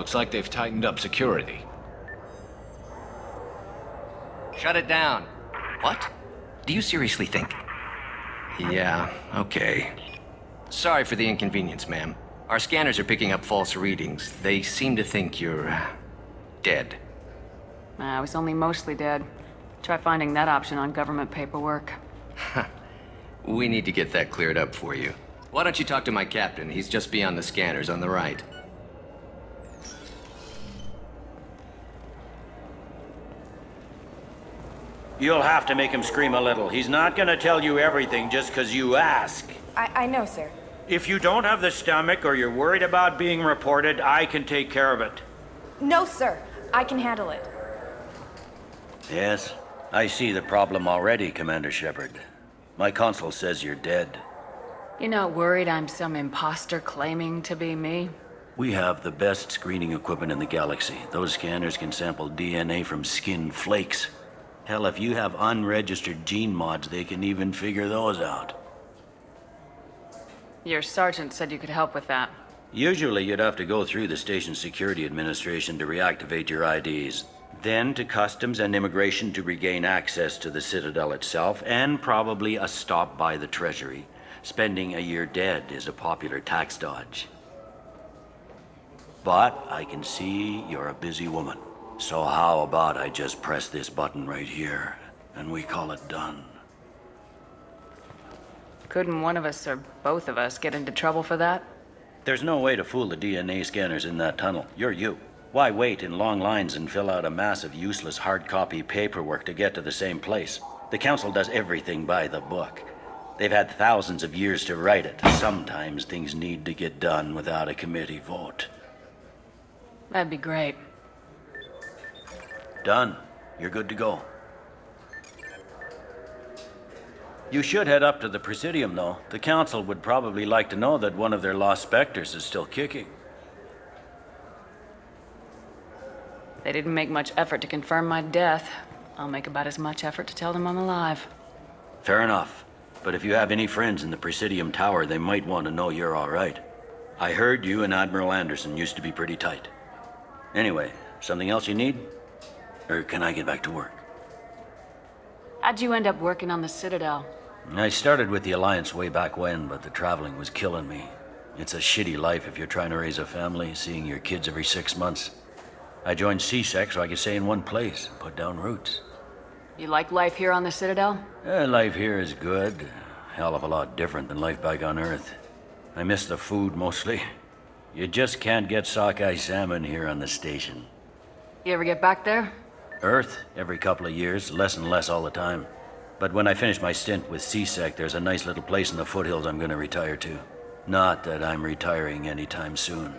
Looks like they've tightened up security. Shut it down. What? Do you seriously think? Yeah, okay. Sorry for the inconvenience, ma'am. Our scanners are picking up false readings. They seem to think you're, dead. I was only mostly dead. Try finding that option on government paperwork. We need to get that cleared up for you. Why don't you talk to my captain? He's just beyond the scanners on the right. You'll have to make him scream a little. He's not gonna tell you everything just because you ask. I know, sir. If you don't have the stomach or you're worried about being reported, I can take care of it. No, sir. I can handle it. Yes, I see the problem already, Commander Shepard. My consul says you're dead. You're not worried I'm some imposter claiming to be me? We have the best screening equipment in the galaxy. Those scanners can sample DNA from skin flakes. Hell, if you have unregistered gene mods, they can even figure those out. Your sergeant said you could help with that. Usually you'd have to go through the station security administration to reactivate your IDs. Then to customs and immigration to regain access to the Citadel itself, and probably a stop by the Treasury. Spending a year dead is a popular tax dodge. But I can see you're a busy woman. So how about I just press this button right here, and we call it done? Couldn't one of us or both of us get into trouble for that? There's no way to fool the DNA scanners in that tunnel. You're you. Why wait in long lines and fill out a massive useless hard copy paperwork to get to the same place? The Council does everything by the book. They've had thousands of years to write it. Sometimes things need to get done without a committee vote. That'd be great. Done. You're good to go. You should head up to the Presidium, though. The Council would probably like to know that one of their lost specters is still kicking. They didn't make much effort to confirm my death. I'll make about as much effort to tell them I'm alive. Fair enough. But if you have any friends in the Presidium Tower, they might want to know you're all right. I heard you and Admiral Anderson used to be pretty tight. Anyway, something else you need? Or can I get back to work? How'd you end up working on the Citadel? I started with the Alliance way back when, but the traveling was killing me. It's a shitty life if you're trying to raise a family, seeing your kids every 6 months. I joined C-Sec so I could stay in one place and put down roots. You like life here on the Citadel? Life here is good. Hell of a lot different than life back on Earth. I miss the food mostly. You just can't get sockeye salmon here on the station. You ever get back there? Earth, every couple of years, less and less all the time. But when I finish my stint with C-Sec, there's a nice little place in the foothills I'm gonna retire to. Not that I'm retiring anytime soon.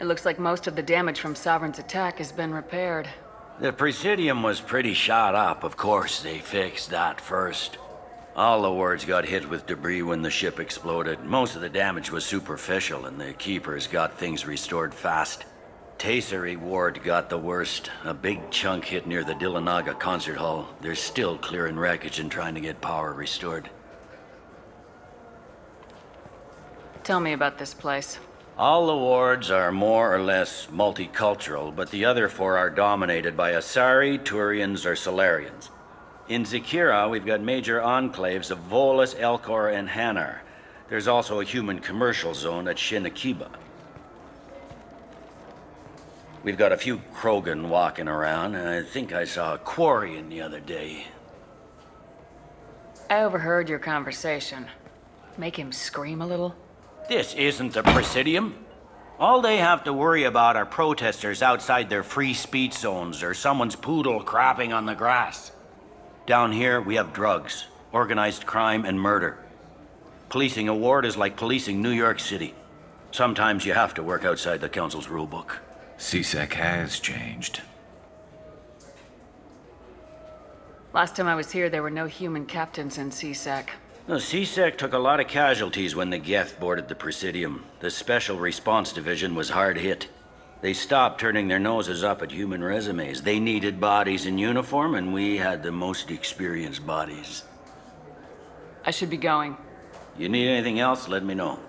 It looks like most of the damage from Sovereign's attack has been repaired. The Presidium was pretty shot up. Of course, they fixed that first. All the wards got hit with debris when the ship exploded. Most of the damage was superficial, and the Keepers got things restored fast. Tassery Ward got the worst. A big chunk hit near the Dillanaga concert hall. They're still clearing wreckage and trying to get power restored. Tell me about this place. All the wards are more or less multicultural, but the other 4 are dominated by Asari, Turians, or Solarians. In Zakira, we've got major enclaves of Volus, Elcor, and Hanar. There's also a human commercial zone at Shinakiba. We've got a few Krogan walking around, and I think I saw a Quarian the other day. I overheard your conversation. Make him scream a little? This isn't the Presidium. All they have to worry about are protesters outside their free speech zones or someone's poodle crapping on the grass. Down here, we have drugs, organized crime, and murder. Policing a ward is like policing New York City. Sometimes you have to work outside the Council's rulebook. C-Sec has changed. Last time I was here, there were no human captains in C-Sec. The C-Sec took a lot of casualties when the Geth boarded the Presidium. The Special Response Division was hard hit. They stopped turning their noses up at human resumes. They needed bodies in uniform, and we had the most experienced bodies. I should be going. You need anything else, let me know.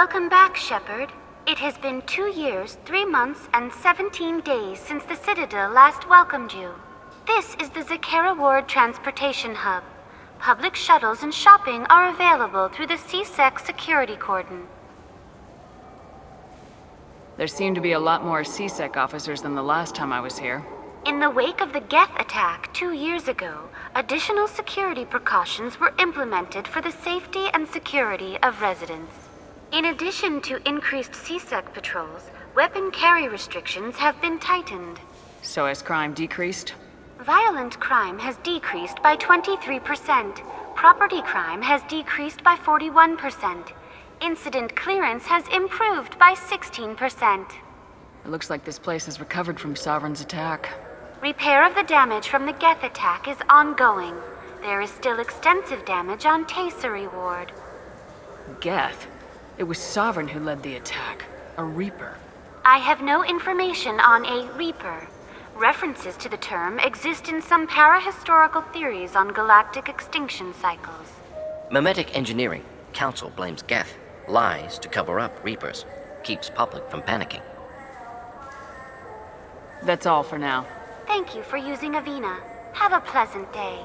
Welcome back, Shepard. It has been 2 years, 3 months, and 17 days since the Citadel last welcomed you. This is the Zakera Ward Transportation Hub. Public shuttles and shopping are available through the C-Sec security cordon. There seem to be a lot more C-Sec officers than the last time I was here. In the wake of the 𝐶 attack 2 years ago, additional security precautions were implemented for the safety and security of residents. In addition to increased C-Sec patrols, weapon carry restrictions have been tightened. So has crime decreased? Violent crime has decreased by 23%. Property crime has decreased by 41%. Incident clearance has improved by 16%. It looks like this place has recovered from Sovereign's attack. Repair of the damage from the 𝐶 attack is ongoing. There is still extensive damage on Taysery Ward. Geth? It was Sovereign who led the attack. A Reaper. I have no information on a Reaper. References to the term exist in some parahistorical theories on galactic extinction cycles. Memetic engineering. Council blames 𝐶. Lies to cover up Reapers. Keeps public from panicking. That's all for now. Thank you for using Avina. Have a pleasant day.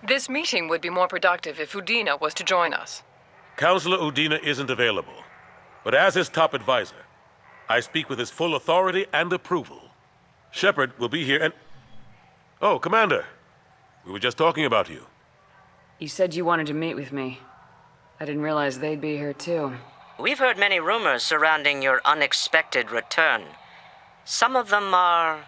This meeting would be more productive if Udina was to join us. Counselor Udina isn't available, but as his top advisor, I speak with his full authority and approval. Shepard will be here and... Oh, Commander. We were just talking about you. You said you wanted to meet with me. I didn't realize they'd be here too. We've heard many rumors surrounding your unexpected return. Some of them are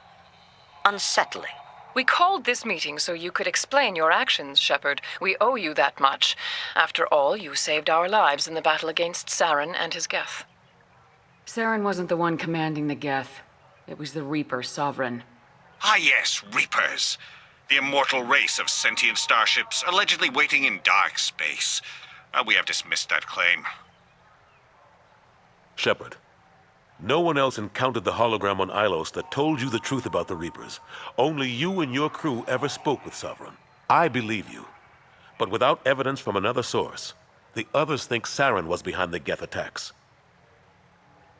unsettling. We called this meeting so you could explain your actions, Shepard. We owe you that much. After all, you saved our lives in the battle against Saren and his 𝐶. Saren wasn't the one commanding the 𝐶. It was the Reaper Sovereign. Ah yes, Reapers. The immortal race of sentient starships allegedly waiting in dark space. We have dismissed that claim. Shepard, no one else encountered the hologram on Ilos that told you the truth about the Reapers. Only you and your crew ever spoke with Sovereign. I believe you. But without evidence from another source, the others think Saren was behind the 𝐶 attacks.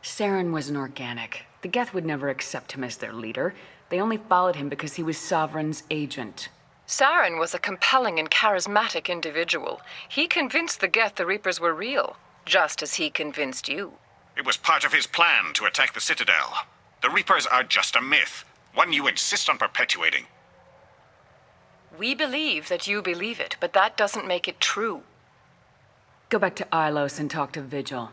Saren was an organic. The 𝐶 would never accept him as their leader. They only followed him because he was Sovereign's agent. Saren was a compelling and charismatic individual. He convinced the 𝐶 the Reapers were real, just as he convinced you. It was part of his plan to attack the Citadel. The Reapers are just a myth, one you insist on perpetuating. We believe that you believe it, but that doesn't make it true. Go back to Ilos and talk to Vigil.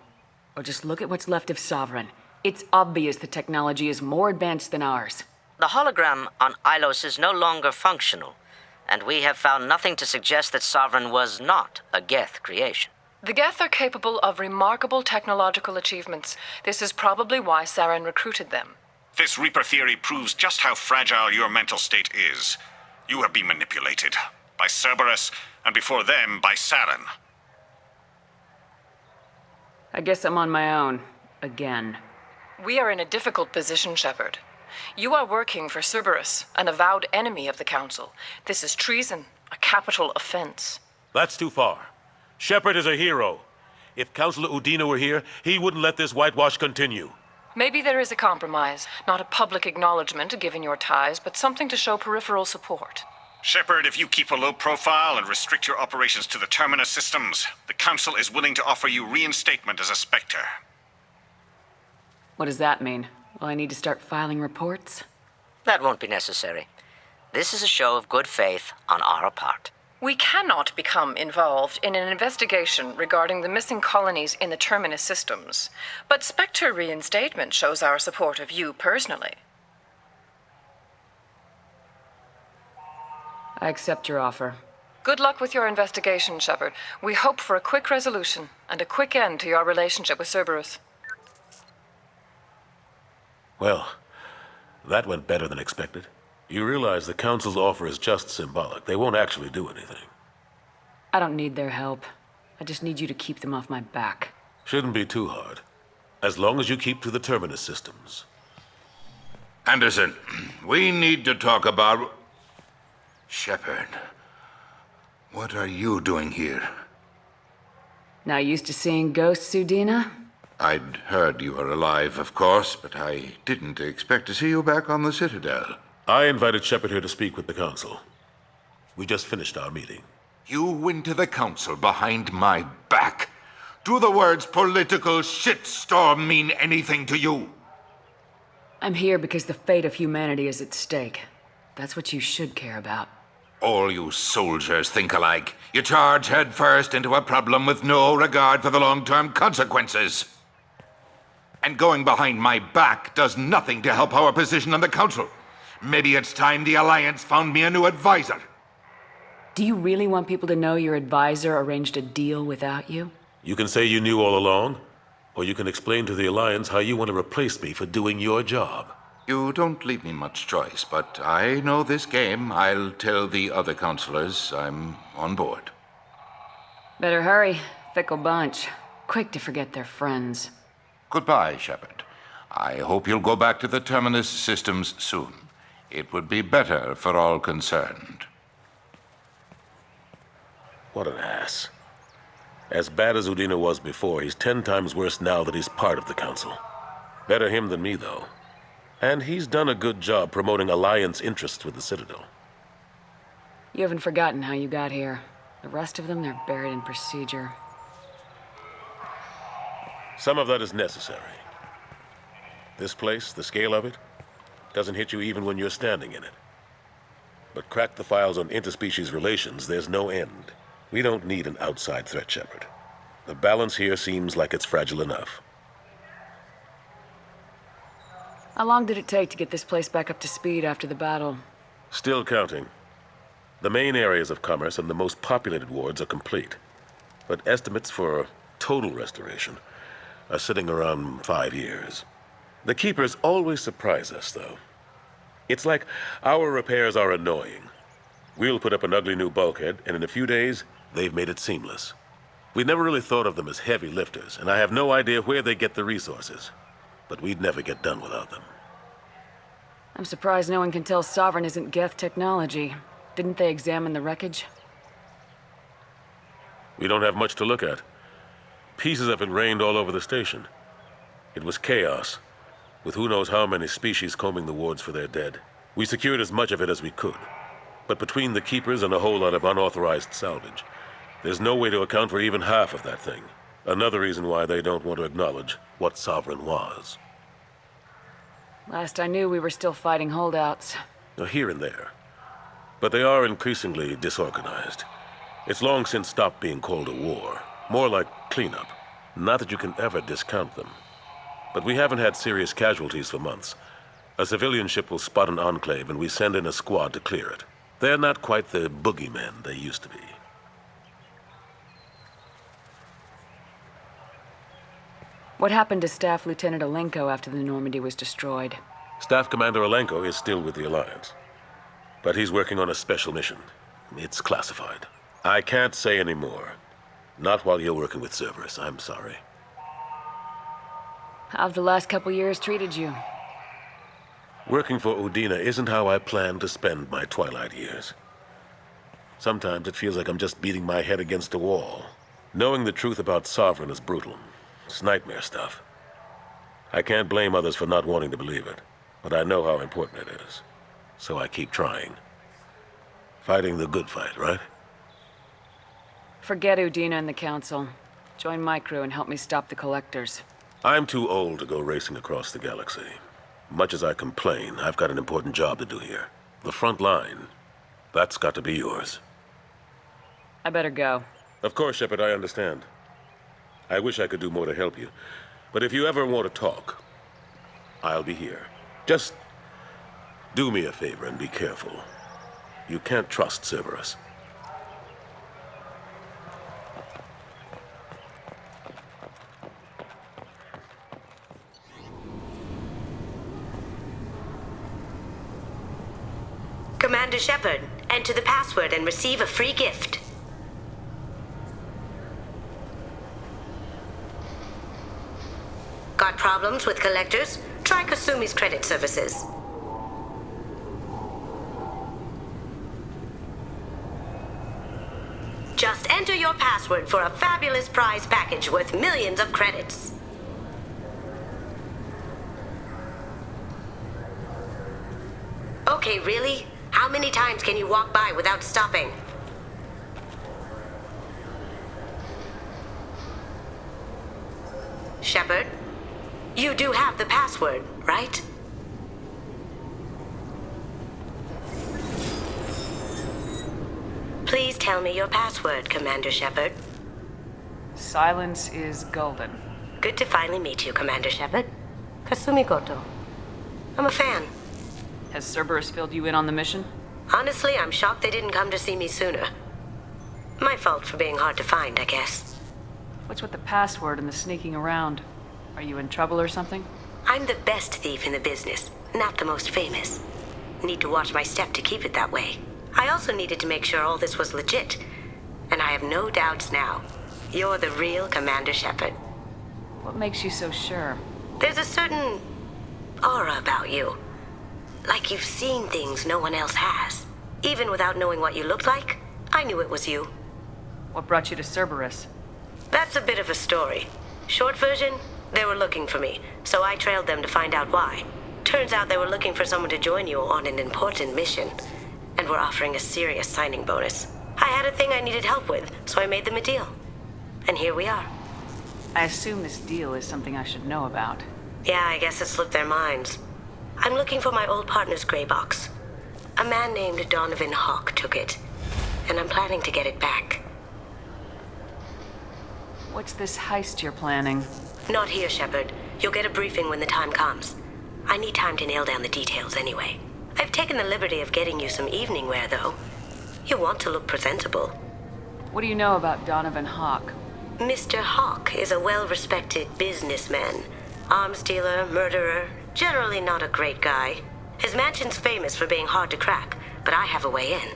Or just look at what's left of Sovereign. It's obvious the technology is more advanced than ours. The hologram on Ilos is no longer functional, and we have found nothing to suggest that Sovereign was not a 𝐶 creation. The 𝐶 are capable of remarkable technological achievements. This is probably why Saren recruited them. This Reaper theory proves just how fragile your mental state is. You have been manipulated. By Cerberus, and before them, by Saren. I guess I'm on my own. Again. We are in a difficult position, Shepard. You are working for Cerberus, an avowed enemy of the Council. This is treason, a capital offense. That's too far. Shepard is a hero. If Counselor Udina were here, he wouldn't let this whitewash continue. Maybe there is a compromise. Not a public acknowledgement given your ties, but something to show peripheral support. Shepard, if you keep a low profile and restrict your operations to the Terminus systems, the Council is willing to offer you reinstatement as a Spectre. What does that mean? Will I need to start filing reports? That won't be necessary. This is a show of good faith on our part. We cannot become involved in an investigation regarding the missing colonies in the Terminus systems, but Spectre reinstatement shows our support of you personally. I accept your offer. Good luck with your investigation, Shepard. We hope for a quick resolution and a quick end to your relationship with Cerberus. Well, that went better than expected. You realize the Council's offer is just symbolic. They won't actually do anything. I don't need their help. I just need you to keep them off my back. Shouldn't be too hard. As long as you keep to the Terminus systems. Anderson, we need to talk about... Shepard, what are you doing here? Not used to seeing ghosts, Udina? I'd heard you were alive, of course, but I didn't expect to see you back on the Citadel. I invited Shepard here to speak with the Council. We just finished our meeting. You went to the Council behind my back. Do the words political shitstorm mean anything to you? I'm here because the fate of humanity is at stake. That's what you should care about. All you soldiers think alike. You charge headfirst into a problem with no regard for the long-term consequences. And going behind my back does nothing to help our position on the Council. Maybe it's time the Alliance found me a new advisor. Do you really want people to know your advisor arranged a deal without you? You can say you knew all along, or you can explain to the Alliance how you want to replace me for doing your job. You don't leave me much choice, but I know this game. I'll tell the other counselors I'm on board. Better hurry. Fickle bunch. Quick to forget their friends. Goodbye, Shepard. I hope you'll go back to the Terminus systems soon. It would be better for all concerned. What an ass. As bad as Udina was before, he's 10 times worse now that he's part of the Council. Better him than me, though. And he's done a good job promoting Alliance interests with the Citadel. You haven't forgotten how you got here. The rest of them, they're buried in procedure. Some of that is necessary. This place, the scale of it, doesn't hit you even when you're standing in it. But crack the files on interspecies relations, there's no end. We don't need an outside threat, Shepard. The balance here seems like it's fragile enough. How long did it take to get this place back up to speed after the battle? Still counting. The main areas of commerce and the most populated wards are complete. But estimates for total restoration are sitting around 5 years. The Keepers always surprise us, though. It's like our repairs are annoying. We'll put up an ugly new bulkhead, and in a few days, they've made it seamless. We never really thought of them as heavy lifters, and I have no idea where they get the resources. But we'd never get done without them. I'm surprised no one can tell Sovereign isn't Geth technology. Didn't they examine the wreckage? We don't have much to look at. Pieces of it rained all over the station. It was chaos, with who knows how many species combing the wards for their dead. We secured as much of it as we could. But between the Keepers and a whole lot of unauthorized salvage, there's no way to account for even half of that thing. Another reason why they don't want to acknowledge what Sovereign was. Last I knew, we were still fighting holdouts. Here and there. But they are increasingly disorganized. It's long since stopped being called a war. More like cleanup. Not that you can ever discount them. But we haven't had serious casualties for months. A civilian ship will spot an enclave and we send in a squad to clear it. They're not quite the boogeymen they used to be. What happened to Staff Lieutenant Alenko after the Normandy was destroyed? Staff Commander Alenko is still with the Alliance. But he's working on a special mission. It's classified. I can't say any more. Not while you're working with Cerberus, I'm sorry. How have the last couple years treated you? Working for Udina isn't how I plan to spend my twilight years. Sometimes it feels like I'm just beating my head against a wall. Knowing the truth about Sovereign is brutal. It's nightmare stuff. I can't blame others for not wanting to believe it, but I know how important it is. So I keep trying. Fighting the good fight, right? Forget Udina and the Council. Join my crew and help me stop the Collectors. I'm too old to go racing across the galaxy. Much as I complain, I've got an important job to do here. The front line, that's got to be yours. I better go. Of course, Shepard, I understand. I wish I could do more to help you. But if you ever want to talk, I'll be here. Just do me a favor and be careful. You can't trust Cerberus. Commander Shepard, enter the password and receive a free gift. Got problems with collectors? Try Kasumi's credit services. Just enter your password for a fabulous prize package worth millions of credits. Okay, really? How many times can you walk by without stopping? Shepard, you do have the password, right? Please tell me your password, Commander Shepard. Silence is golden. Good to finally meet you, Commander Shepard. Kasumi Koto. I'm a fan. Has Cerberus filled you in on the mission? Honestly, I'm shocked they didn't come to see me sooner. My fault for being hard to find, I guess. What's with the password and the sneaking around? Are you in trouble or something? I'm the best thief in the business, not the most famous. Need to watch my step to keep it that way. I also needed to make sure all this was legit. And I have no doubts now. You're the real Commander Shepard. What makes you so sure? There's a certain aura about you. Like you've seen things no one else has. Even without knowing what you looked like, I knew it was you. What brought you to Cerberus? That's a bit of a story. Short version, they were looking for me, so I trailed them to find out why. Turns out they were looking for someone to join you on an important mission, and were offering a serious signing bonus. I had a thing I needed help with, so I made them a deal. And here we are. I assume this deal is something I should know about. Yeah, I guess it slipped their minds. I'm looking for my old partner's gray box. A man named Donovan Hawk took it, and I'm planning to get it back. What's this heist you're planning? Not here, Shepard. You'll get a briefing when the time comes. I need time to nail down the details anyway. I've taken the liberty of getting you some evening wear, though. You want to look presentable. What do you know about Donovan Hawk? Mr. Hawk is a well-respected businessman. Arms dealer, murderer, generally not a great guy. His mansion's famous for being hard to crack, but I have a way in,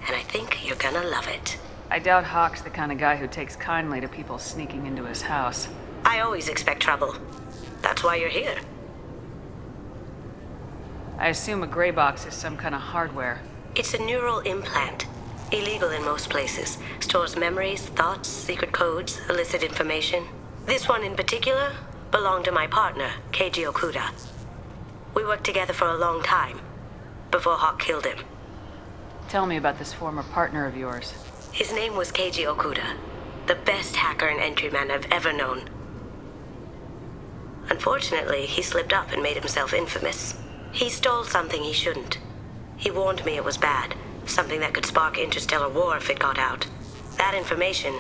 and I think you're gonna love it. I doubt Hawk's the kind of guy who takes kindly to people sneaking into his house. I always expect trouble. That's why you're here. I assume a gray box is some kind of hardware. It's a neural implant. Illegal in most places. Stores memories, thoughts, secret codes, illicit information. This one in particular belonged to my partner, 𝐂𝐔𝐃. We worked together for a long time, before Hawk killed him. Tell me about this former partner of yours. His name was 𝐂𝐔𝐃, the best hacker and entryman I've ever known. Unfortunately, he slipped up and made himself infamous. He stole something he shouldn't. He warned me it was bad, something that could spark interstellar war if it got out. That information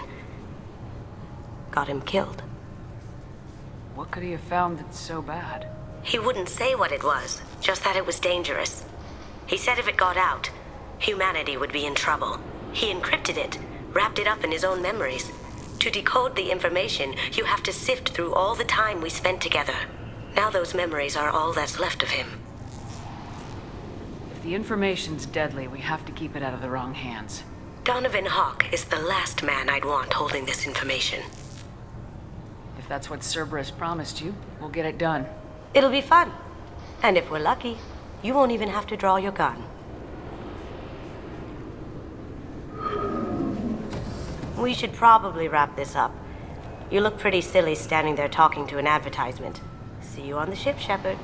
got him killed. What could he have found that's so bad? He wouldn't say what it was, just that it was dangerous. He said if it got out, humanity would be in trouble. He encrypted it, wrapped it up in his own memories. To decode the information, you have to sift through all the time we spent together. Now those memories are all that's left of him. If the information's deadly, we have to keep it out of the wrong hands. Donovan Hawk is the last man I'd want holding this information. If that's what Cerberus promised you, we'll get it done. It'll be fun. And if we're lucky, you won't even have to draw your gun. We should probably wrap this up. You look pretty silly standing there talking to an advertisement. See you on the ship, Shepard.